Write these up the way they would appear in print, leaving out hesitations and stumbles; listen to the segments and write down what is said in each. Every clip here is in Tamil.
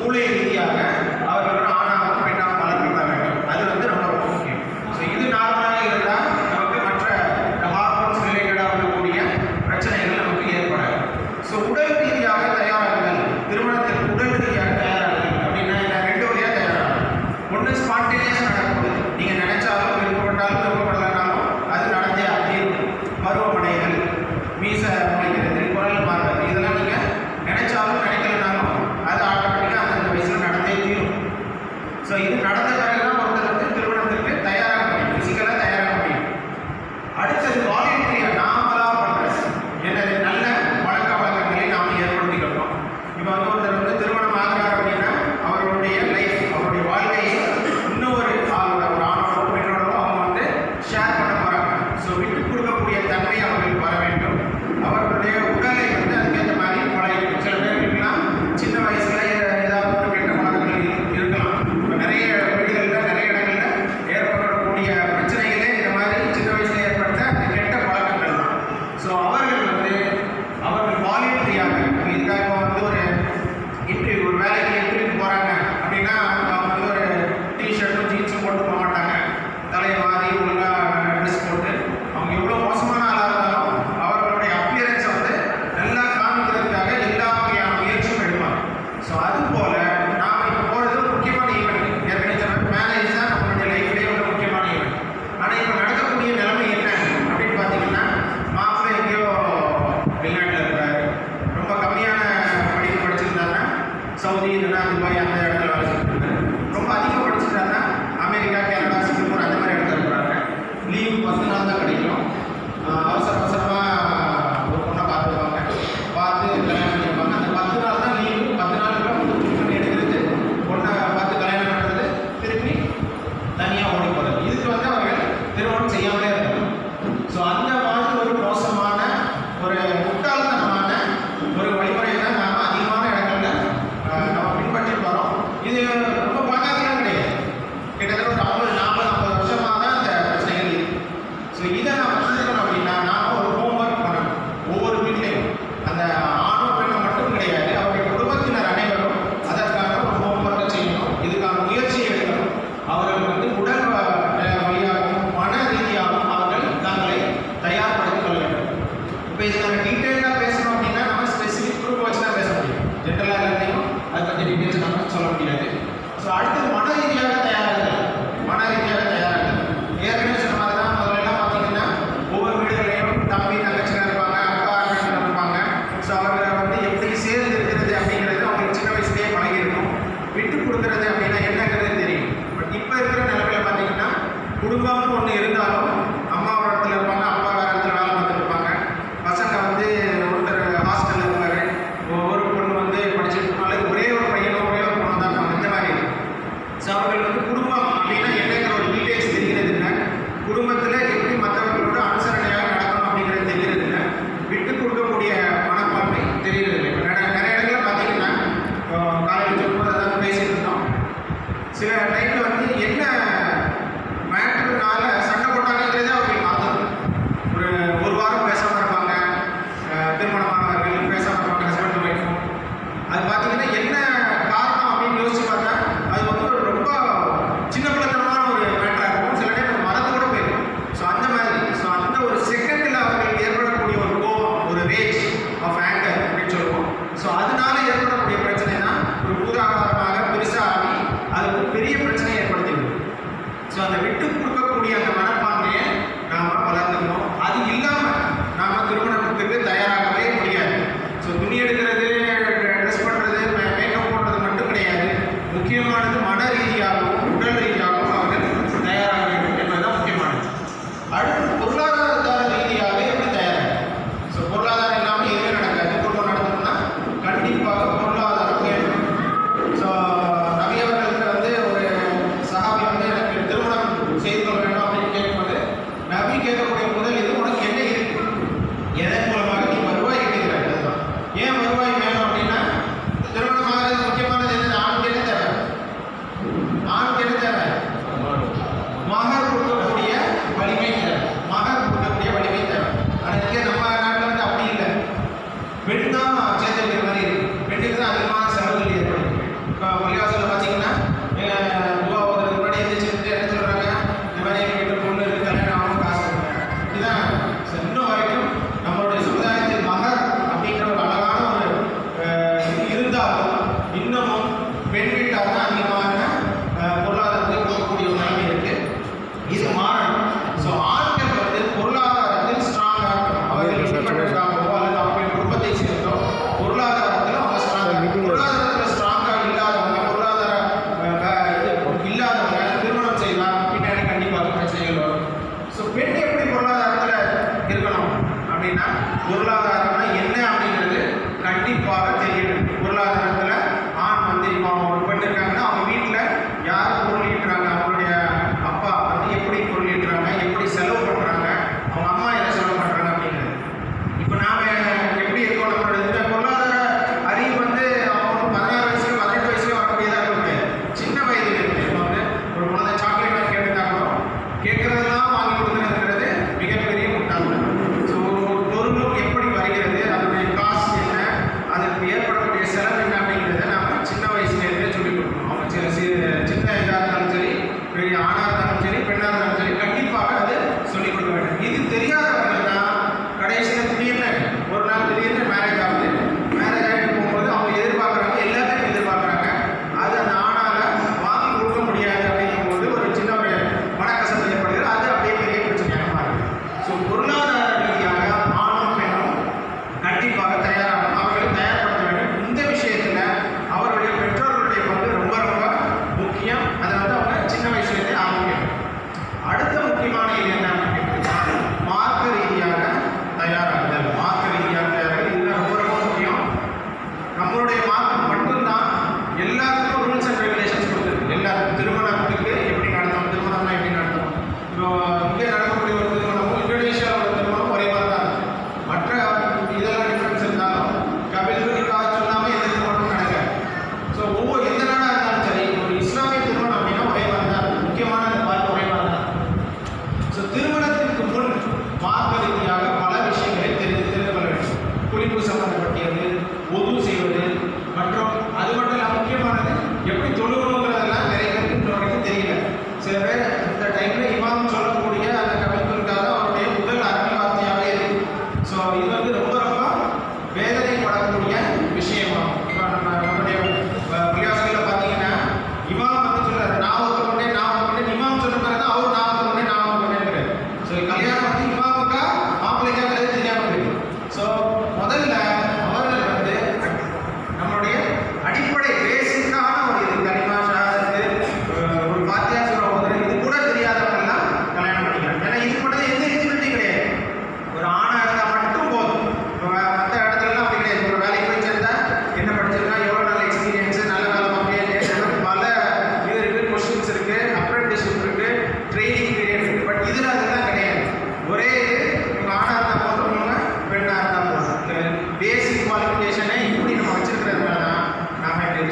மூளை ரீதியாக அவர்கள் ஆணாக பெண்ணாக வளர்க்கப்பட வேண்டும். அது ரொம்ப ரொம்ப முக்கியம். ஸோ இது நார்மலாக இருந்தால் நமக்கு மற்ற ஹார்மோன்ஸ் ரிலேட்டடாக இருக்கக்கூடிய பிரச்சனைகள் நமக்கு ஏற்படாது. ஸோ உடல் ரீதியாக தயாராகுதல், திருமணத்திற்கு உடல் ரீதியாக தயாராகுதல் அப்படின்னா ரெண்டு வழியாக தயாராகும். ஒன்று ஸ்பான்டேனியஸாக நடக்கும்போது நீங்கள் நினைச்சாலும் விருப்பப்பட்டாலும் விருப்பப்படலனாலும் அது நடந்தே இருக்கும். பருவமடைதல், மீச முளைக்கிறது, குரல் மாறுறது, இதெல்லாம் நீங்கள் நினைச்சாலும் நினைக்கலனாலும் அது ஆட்டோமேட்டிக்காக அந்தந்த வயசில் நடந்தே தீரும். ஸோ இது நடந்த பிறகுதான் ஒருத்தர் திருமணத்திற்கு தயாராக முடியும், ஃபிசிக்கலாக தயாராக முடியும். அடுத்தது வாலண்டரியாக நாமளாக பண்ணுறது என்னது, நல்ல பழக்க வழக்கங்களை நாம் ஏற்படுத்திக்கிறோம். இப்போ ஒருத்தர் திருமணம் ஆகிறார் அப்படின்னா அவருடைய லைஃப், அவருடைய வாழ்க்கையை இன்னொரு ஆளோட, ஒரு ஆணோட பெண்ணோடவோ அவங்க ஷேர் பண்ண போகிறாங்க. ஸோ விட்டு கொடுக்கக்கூடிய தன்மை அவர்களுக்கு வர வேண்டும். அவர்களுடைய உடலை அதுக்கேற்ற மாதிரி பழகிடும். சில பேர் இருக்கலாம் சின்ன வயசுல ஏதாவது ஒரு கெட்ட பழக்கங்கள் இருக்கலாம். இப்போ நிறைய வீடுகளில் நிறைய இடங்களில் ஏற்படக்கூடிய பிரச்சனைகளே இந்த மாதிரி சின்ன வயசுல ஏற்பட்ட அந்த கெட்ட பழக்கங்கள் தான். ஸோ அவர்கள் அவர்கள் வாலண்டரியாக இதுக்காக ஒரு இன்டர்வியூ, ஒரு வேலைக்கு இன்டர்வியூ போகிறாங்க அப்படின்னா அவங்க ஒரு டிஷர்ட்டும் ஜீன்ஸும் போட்டு போக மாட்டாங்க. தலையை மாறி ஒழுங்காக ட்ரெஸ் போட்டு அவங்க எவ்வளோ மோசமான ஆளாக இருந்தாலும் அவர்களுடைய அப்பியரன்ஸை நல்லா காமிக்கிறதுக்காக எல்லா வகையான முயற்சியும் எடுப்பாங்க. ஸோ அதுபோல் நாம் இப்போ போகிறது ஒரு முக்கியமான ஈவெண்ட். ஏற்கனவே மேரேஜ் தான் நம்மளுடைய லைஃப்லேயே ஒரு முக்கியமான ஈவெண்ட். ஆனால் இப்போ நடக்கக்கூடிய நிலைமை என்ன அப்படின்னு பார்த்தீங்கன்னா, மாப்பிள்ளை எங்கேயோ வெளிநாட்டில் இருக்கிறாரு, ரொம்ப கம்மியான படிப்பு படிச்சிருந்தாங்கன்னா சவுதி இல்லைன்னா துபாய் அந்த இடத்துல வேலை செஞ்சுருக்காரு. ரொம்ப அதிகம் படிச்சிருந்தாங்கன்னா அமெரிக்கா, கனடா, சிங்கப்பூர் அந்த மாதிரி இடத்துல இருக்கிறாங்க. லீவ் 10 நாள் தான் கிடைக்கும். அவசர அவசரமாக ஒரு பொண்ணை பார்த்துருவாங்க, பார்த்து கல்யாணம் பண்ணியிருப்பாங்க. அந்த 10 நாள் தான் லீவு. 10 நாளுக்குள்ள திருப்பி எடுக்கிறது, பொண்ணை பார்த்து கல்யாணம் பண்ணுறது, திருப்பி தனியாக ஓடி போகிறது. இதுக்கு அவர்கள் திருமணம் செய்யாமலே இருக்காங்க. ஸோ அந்த மாதிரி ஒரு மோசமான ஒரு முட்டாள்தனமான ஒரு வழிமுறையை தான் நாம் அதிகமான இடங்களில் நம்ம பின்பற்றி வரோம். இது ரொம்ப பழக்கங்களும் கிடையாது. கிட்டத்தட்ட ஒரு 40-50 வருஷமாக தான் அந்த பிரச்சனைகள் இருக்குது. ஸோ இதை நாம் புரிஞ்சுக்கணும் அப்படின்னா நாம் ஒரு ஹோம்ஒர்க் பண்ணணும். ஒவ்வொரு வீட்லையும் அந்த ஆணோ பெண்ணோ மட்டும் கிடையாது, அவருடைய குடும்பத்தினர் அனைவரும் அதற்கான ஒரு ஹோம்ஒர்க்கை செய்யணும். இதுக்கான முயற்சி எடுக்கணும். அவர்கள் உடல் வழியாகவும் மன ரீதியாகவும் அவர்கள் தங்களை தயார்படுத்திக் கொள்ள வேண்டும். இப்போ இதுக்கான டீட்டெயிலாக பேசணும் அப்படின்னா நம்ம ஸ்பெசிஃபிக் குரூப் வச்சு தான் பேச முடியும். ஜென்ரலாக எல்லாத்தையும் அதை பற்றி டீட்டெயில்ஸ் நம்ம சொல்ல முடியாது. ஸோ அடுத்து மன ரீதியாக தயாராகுதல். மன ரீதியாக தயாராகுதல் ஏற்கனவே சொன்ன மாதிரி தான். முதல்ல பார்த்தீங்கன்னா ஒவ்வொரு வீடுகளையும் தம்பி தங்கச்சியாக இருப்பாங்க, அக்கா அண்ணன் இருப்பாங்க. ஸோ அவர்களை எப்படி சேர்ந்து இருக்கிறது அப்படிங்கிறது அவங்களுக்கு சின்ன வயசுலேயே பழகிருக்கும். விட்டு கொடுக்கறது அப்படின்னா என்னங்கிறது தெரியும். பட் இப்போ இருக்கிற நிலைமையில பார்த்தீங்கன்னா குடும்பம்னு ஒன்று இருந்தாலும் அம்மா ஒரு இடத்துல இருப்பாங்க, அப்பா வேறு இடத்துல வேலை பார்த்துட்டு இருப்பாங்க. பசங்க ஒருத்தர் ஹாஸ்டலில் இருப்பார், ஒரு பொண்ணு படிச்சுட்டு இருப்பாங்க. ஒரே ஒரு பையனோ ஒரே ஒரு பொண்ணு தான் இருப்பாங்க. இந்த மாதிரி இருக்கும். ஸோ அவர்கள் குடும்பம் அப்படின்னா என்னங்கிற ஒரு டீட்டெயில்ஸ் தெரிகிறது இல்லை. குடும்பத்தில் எப்படி மற்றவர்களோட அனுசரணையாக நடக்கணும் அப்படிங்கிறது தெரிகிறது இல்லை. விட்டு கொடுக்கக்கூடிய மனப்பான்மை தெரிகிறது இல்லை. இப்போ நிறைய இடங்களில் பார்த்தீங்கன்னா காலையில் சொல்லும்போது அதான் பேசிட்டு இருந்தோம். சில டைமில் என்ன மேட்டர்னால சண்டை போட்டாங்கிறதே அவங்களுக்கு மறந்துடும். ஒரு வாரம் பேசாமல் இருப்பாங்க, திருமணமானவர்கள் பேசாமல் இருப்பாங்க, ஹஸ்பண்ட் ஒய்ஃபும். அது பார்த்தீங்கன்னா என்ன காரணம் அப்படின்னு யோசிச்சு பார்த்தா அது ரொம்ப சின்ன பிள்ளைத்தனமான ஒரு மேட்டராக இருக்கும். சில டைம் மறந்து கூட போயிருக்கும். ஸோ அந்த மாதிரி அந்த ஒரு செகண்டில் அவர்களுக்கு ஏற்படக்கூடிய ஒரு கோபம், ஒரு ரேஜ் ஆஃப் ஆங்கர் அப்படின்னு சொல்லுவோம். ஸோ அதனால ஏற்படக்கூடிய பிரச்சனை தான் ஒரு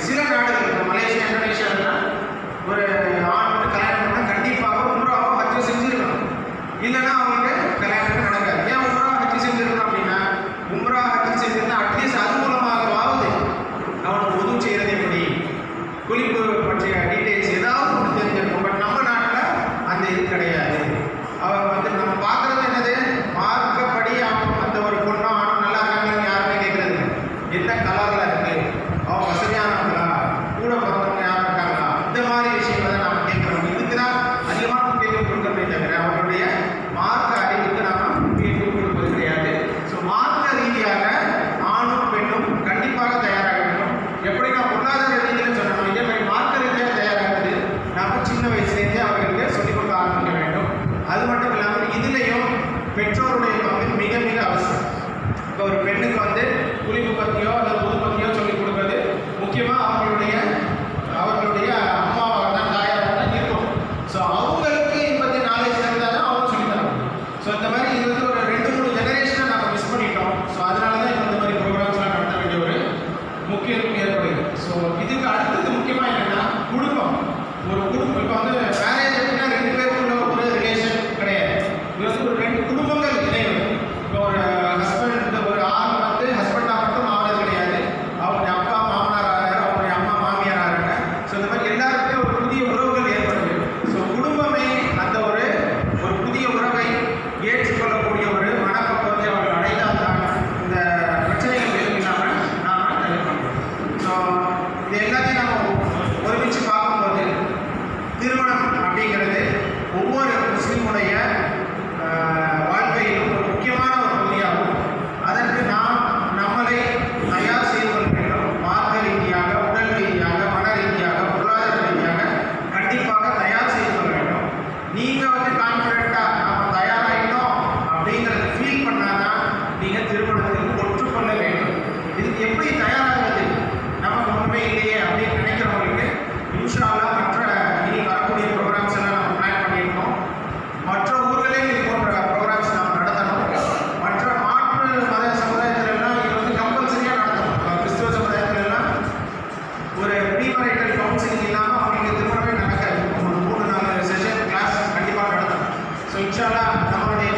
சில நாடுகள் இப்போ மலேசியா இந்தோனேஷியாலாம் ஒரு ஆண் வந்து கல்யாணம் பண்ணால் கண்டிப்பாக உம்ராவோ ஹஜ்ஜோ செஞ்சிருக்கணும், இல்லைன்னா அவங்களுக்கு கல்யாணமே நடக்காது. ஏன் உம்ரா ஹஜ்ஜு செஞ்சிருக்கணும் அப்படின்னா, உம்ரா ஹஜ்ஜு செஞ்சிருந்தா அட்லீஸ்ட் அது மூலமாகவாவது அவனுக்கு உதவு செய்கிறது எப்படி, குளிப்பு பற்றிய டீட்டெயில்ஸ் ஏதாவது ஒன்று தெரிஞ்சிருக்கும். பட் நம்ம நாட்டில் அந்த இது கிடையாது. அவன் வந்து நம்ம பார்க்குறது என்னது, மார்க்கப்படி அந்த ஒரு பொண்ணோ ஆணும் நல்லா இருக்காங்கன்னு யாருமே கேட்குறது, என்ன கலரில் இருக்கு, அவன் வசதியானவங்களா, கூட பிறந்தவங்க யாரும் இருக்காங்களா, இந்த மாதிரி விஷயங்களை தான் நம்ம கேட்குறோம். இதுக்கு தான் அதிகமான முக்கியத்துவம் கொடுக்கறதே தவிர அவர்களுடைய மார்க்க அறிவுக்கு நாம் முக்கியத்துவம் கொடுப்பது கிடையாது. ஸோ மார்க்க ரீதியாக ஆணும் பெண்ணும் கண்டிப்பாக தயாராக வேண்டும். எப்படி நான் பொருளாதார ரீதியில் சொல்லணும், இதே மாதிரி மார்க்க ரீதியாக தயாராகுது நாம் சின்ன வயசுலேருந்தே அவர்களுக்கு சொல்லிக் கொடுக்க ஆரம்பிக்க வேண்டும். அது மட்டும் இல்லாமல் இதுலேயும் பெற்றோருடைய பங்கு மிக மிக அவசியம். இப்போ ஒரு பெண்ணுக்கு வந்து குளிப்பு பற்றியோ அல்லது புது பற்றியோ சொல்லிக் கொடுப்பது முக்கியமாக அவர்களுடைய அம்மாவாக தான் தாயாக தான் இருக்கும். ஸோ அவங்களுக்கு இதை பற்றி நாலேஜ் இருந்தால் தான் அவங்க சொல்லித்தராங்க. ஸோ இந்த மாதிரி இது வந்து ஒரு 2-3 ஜெனரேஷனை நம்ம மிஸ் பண்ணிட்டோம். ஸோ அதனால தான் இப்போ இந்த மாதிரி ப்ரோக்ராம்ஸ்லாம் நடத்த வேண்டிய ஒரு முக்கியத்துவம் ஏற்படுது. ஸோ இதுக்கு அடுத்தது முக்கியமாக என்னென்னா குடும்பம். ஒரு குடும்பம் இப்போ வந்து மேரேஜ் அப்படின்னா 2 பேருக்குள்ள ஒரு ரிலேஷன் கிடையாது. இது வந்து ஒரு 2 குடும்பங்கள் இணைவது. இப்போ ஒரு ஹஸ்பண்ட், ஒரு ஆண் வந்து ஹஸ்பண்டாக மட்டும் ஆகிறது கிடையாது, அவருடைய அப்பா மாமனார் ஆகிறாரு, அவருடைய அம்மா மாமியார் ஆகிறாங்க. ஸோ இந்த மாதிரி எல்லாருக்குமே ஒரு புதிய உறவுகள் ஏற்படுது. ஸோ குடும்பமே அந்த ஒரு புதிய உறவை ஏற்றுக்கொள்ளக்கூடிய ஒரு மனப்பக்குவத்தை அவர்கள் அடைந்தால் தான் இந்த பிரச்சனைகள் எதுவும் இல்லாமல் நாம் தவிர்க்கணும். ஸோ இது எல்லாத்தையும் நம்ம ஒருமிச்சு பார்க்கும்போது திருமணம் அப்படிங்கிறது ஒவ்வொரு முஸ்லீமுடைய வாழ்க்கையிலும் ஒரு முக்கியமான ஒரு பகுதியாகும். அதற்கு நாம் நம்மளை தயார் செய்து கொள்ள வேண்டும். மார்க்க ரீதியாக, உடல் ரீதியாக, மன ரீதியாக, பொருளாதார ரீதியாக கண்டிப்பாக தயார் செய்து கொள்ள வேண்டும். நீங்கள் வந்து கான்ஃபிடென்ட்டாக நம்ம தயாராகிட்டோம் அப்படிங்கிறத ஃபீல் பண்ணாதான் நீங்கள் திருமணத்துக்கு ஒற்றுக்கொள்ள வேண்டும். இதுக்கு எப்படி தயாராகிறது, நமக்கு ஒன்றுமே இல்லையே அப்படின்னு நினைக்கிறவங்களுக்கு இன்ஷா அல்லாஹ் மற்ற இனி வரக்கூடிய ப்ரோக்ராம்ஸ் எல்லாம் நம்ம பிளான் பண்ணியிருக்கோம். மற்ற ஊர்களே இது போன்ற ப்ரோக்ராம்ஸ் நம்ம நடத்தணும். மற்ற மாற்று மத சமுதாயத்திலெல்லாம் இது வந்து கம்பல்சரியாக நடத்தணும். கிறிஸ்துவ சமுதாயத்திலெல்லாம் ஒரு ப்ரீமரைட்டல் கவுன்சிலிங் இல்லாமல் அவங்களுக்கு திருமணமே நடக்காது. ஒரு 3-4 செஷன் கிளாஸ் கண்டிப்பாக நடத்தணும். ஸோ இன்ஷா அல்லாஹ் நம்மளுடைய